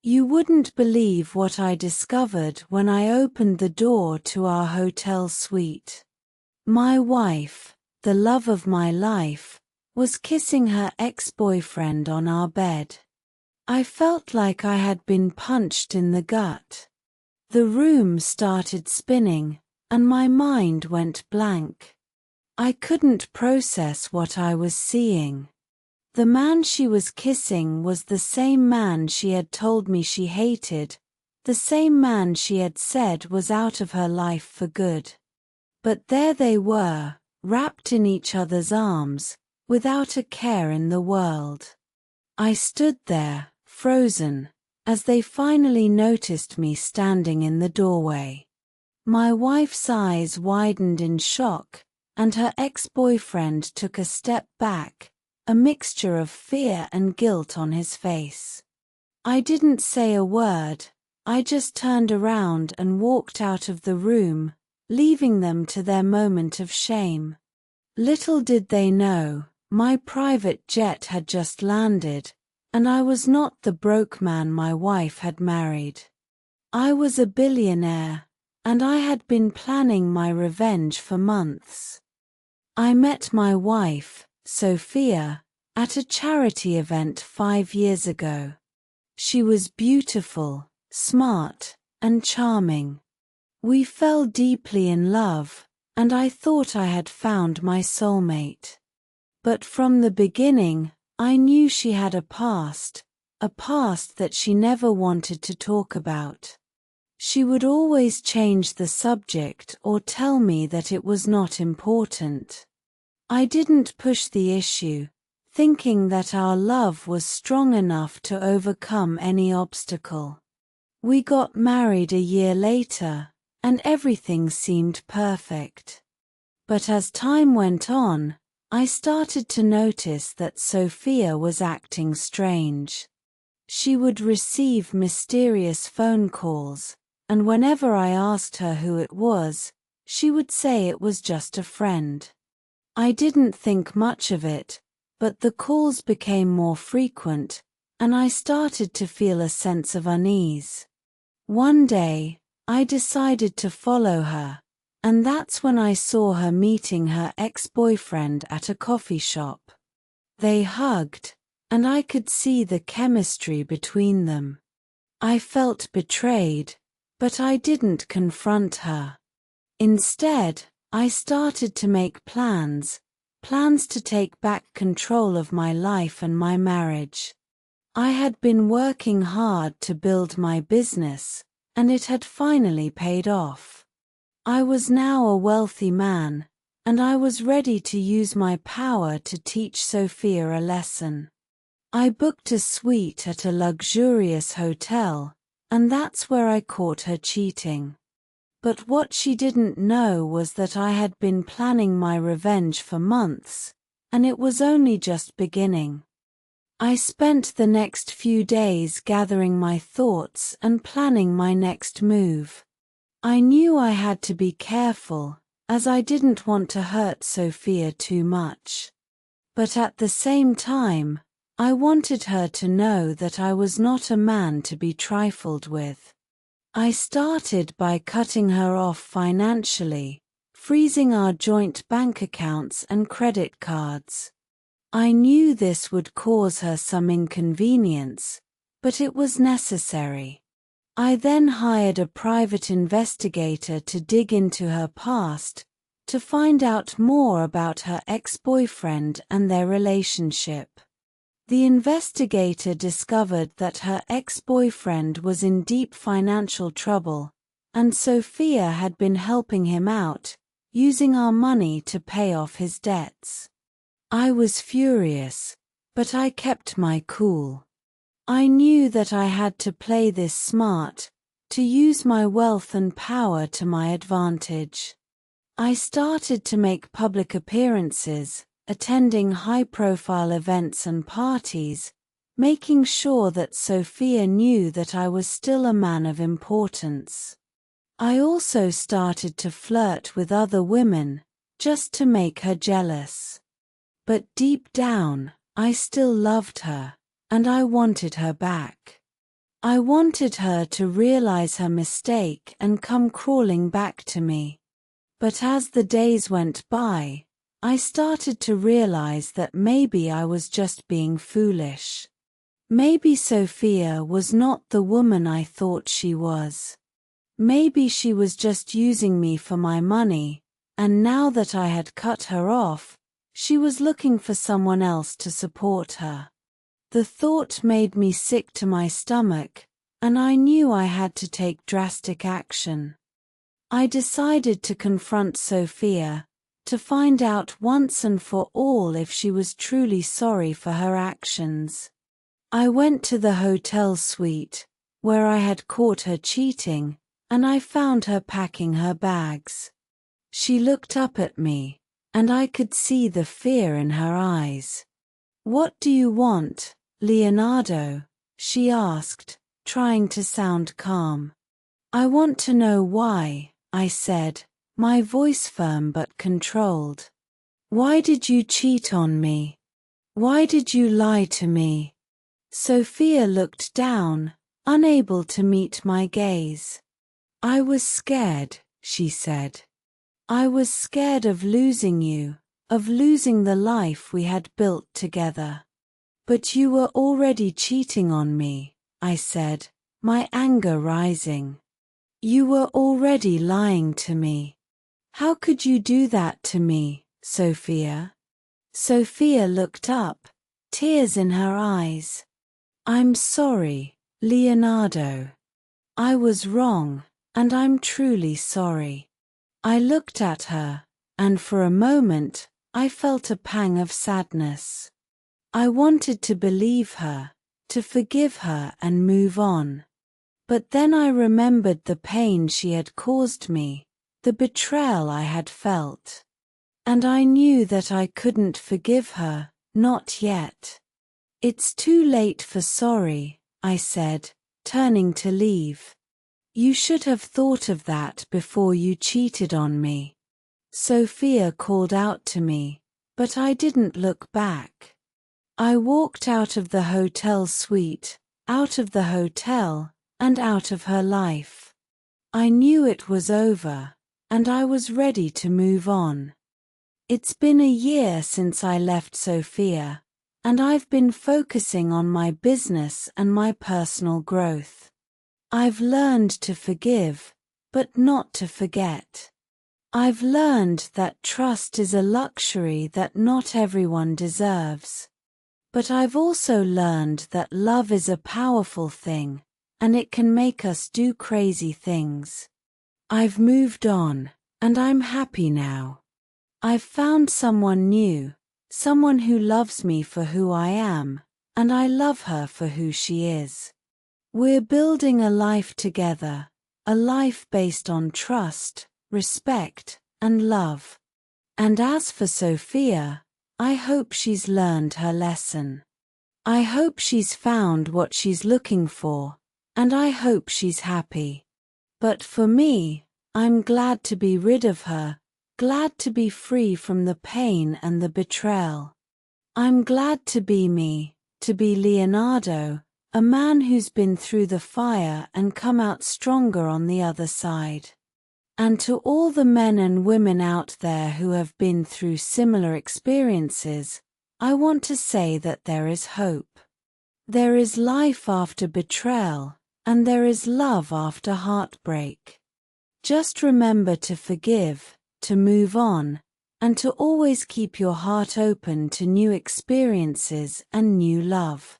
You wouldn't believe what I discovered when I opened the door to our hotel suite. My wife, the love of my life, was kissing her ex-boyfriend on our bed. I felt like I had been punched in the gut. The room started spinning, and my mind went blank. I couldn't process what I was seeing. The man she was kissing was the same man she had told me she hated, the same man she had said was out of her life for good. But there they were, wrapped in each other's arms, without a care in the world. I stood there, frozen, as they finally noticed me standing in the doorway. My wife's eyes widened in shock, and her ex-boyfriend took a step back, a mixture of fear and guilt on his face. I didn't say a word, I just turned around and walked out of the room, leaving them to their moment of shame. Little did they know, my private jet had just landed, and I was not the broke man my wife had married. I was a billionaire, and I had been planning my revenge for months. I met my wife, Sophia, at a charity event 5 years ago. She was beautiful, smart, and charming. We fell deeply in love, and I thought I had found my soulmate. But from the beginning, I knew she had a past that she never wanted to talk about. She would always change the subject or tell me that it was not important. I didn't push the issue, thinking that our love was strong enough to overcome any obstacle. We got married a year later, and everything seemed perfect. But as time went on, I started to notice that Sophia was acting strange. She would receive mysterious phone calls, and whenever I asked her who it was, she would say it was just a friend. I didn't think much of it, but the calls became more frequent, and I started to feel a sense of unease. One day, I decided to follow her, and that's when I saw her meeting her ex-boyfriend at a coffee shop. They hugged, and I could see the chemistry between them. I felt betrayed, but I didn't confront her. Instead, I started to make plans to take back control of my life and my marriage. I had been working hard to build my business, and it had finally paid off. I was now a wealthy man, and I was ready to use my power to teach Sophia a lesson. I booked a suite at a luxurious hotel, and that's where I caught her cheating. But what she didn't know was that I had been planning my revenge for months, and it was only just beginning. I spent the next few days gathering my thoughts and planning my next move. I knew I had to be careful, as I didn't want to hurt Sophia too much. But at the same time, I wanted her to know that I was not a man to be trifled with. I started by cutting her off financially, freezing our joint bank accounts and credit cards. I knew this would cause her some inconvenience, but it was necessary. I then hired a private investigator to dig into her past, to find out more about her ex-boyfriend and their relationship. The investigator discovered that her ex-boyfriend was in deep financial trouble, and Sophia had been helping him out, using our money to pay off his debts. I was furious, but I kept my cool. I knew that I had to play this smart, to use my wealth and power to my advantage. I started to make public appearances, attending high-profile events and parties, making sure that Sophia knew that I was still a man of importance. I also started to flirt with other women, just to make her jealous. But deep down, I still loved her, and I wanted her back. I wanted her to realize her mistake and come crawling back to me. But as the days went by, I started to realize that maybe I was just being foolish. Maybe Sophia was not the woman I thought she was. Maybe she was just using me for my money, and now that I had cut her off, she was looking for someone else to support her. The thought made me sick to my stomach, and I knew I had to take drastic action. I decided to confront Sophia, to find out once and for all if she was truly sorry for her actions. I went to the hotel suite, where I had caught her cheating, and I found her packing her bags. She looked up at me, and I could see the fear in her eyes. "What do you want, Leonardo?" she asked, trying to sound calm. "I want to know why," I said, my voice firm but controlled. "Why did you cheat on me? Why did you lie to me?" Sophia looked down, unable to meet my gaze. "I was scared," she said. "I was scared of losing you, of losing the life we had built together." "But you were already cheating on me," I said, my anger rising. "You were already lying to me. How could you do that to me, Sophia?" Sophia looked up, tears in her eyes. "I'm sorry, Leonardo. I was wrong, and I'm truly sorry." I looked at her, and for a moment, I felt a pang of sadness. I wanted to believe her, to forgive her and move on. But then I remembered the pain she had caused me, the betrayal I had felt. And I knew that I couldn't forgive her, not yet. "It's too late for sorry," I said, turning to leave. "You should have thought of that before you cheated on me." Sophia called out to me, but I didn't look back. I walked out of the hotel suite, out of the hotel, and out of her life. I knew it was over, and I was ready to move on. It's been a year since I left Sophia, and I've been focusing on my business and my personal growth. I've learned to forgive, but not to forget. I've learned that trust is a luxury that not everyone deserves. But I've also learned that love is a powerful thing, and it can make us do crazy things. I've moved on, and I'm happy now. I've found someone new, someone who loves me for who I am, and I love her for who she is. We're building a life together, a life based on trust, respect, and love. And as for Sophia, I hope she's learned her lesson. I hope she's found what she's looking for, and I hope she's happy. But for me, I'm glad to be rid of her, glad to be free from the pain and the betrayal. I'm glad to be me, to be Leonardo, a man who's been through the fire and come out stronger on the other side. And to all the men and women out there who have been through similar experiences, I want to say that there is hope. There is life after betrayal, and there is love after heartbreak. Just remember to forgive, to move on, and to always keep your heart open to new experiences and new love.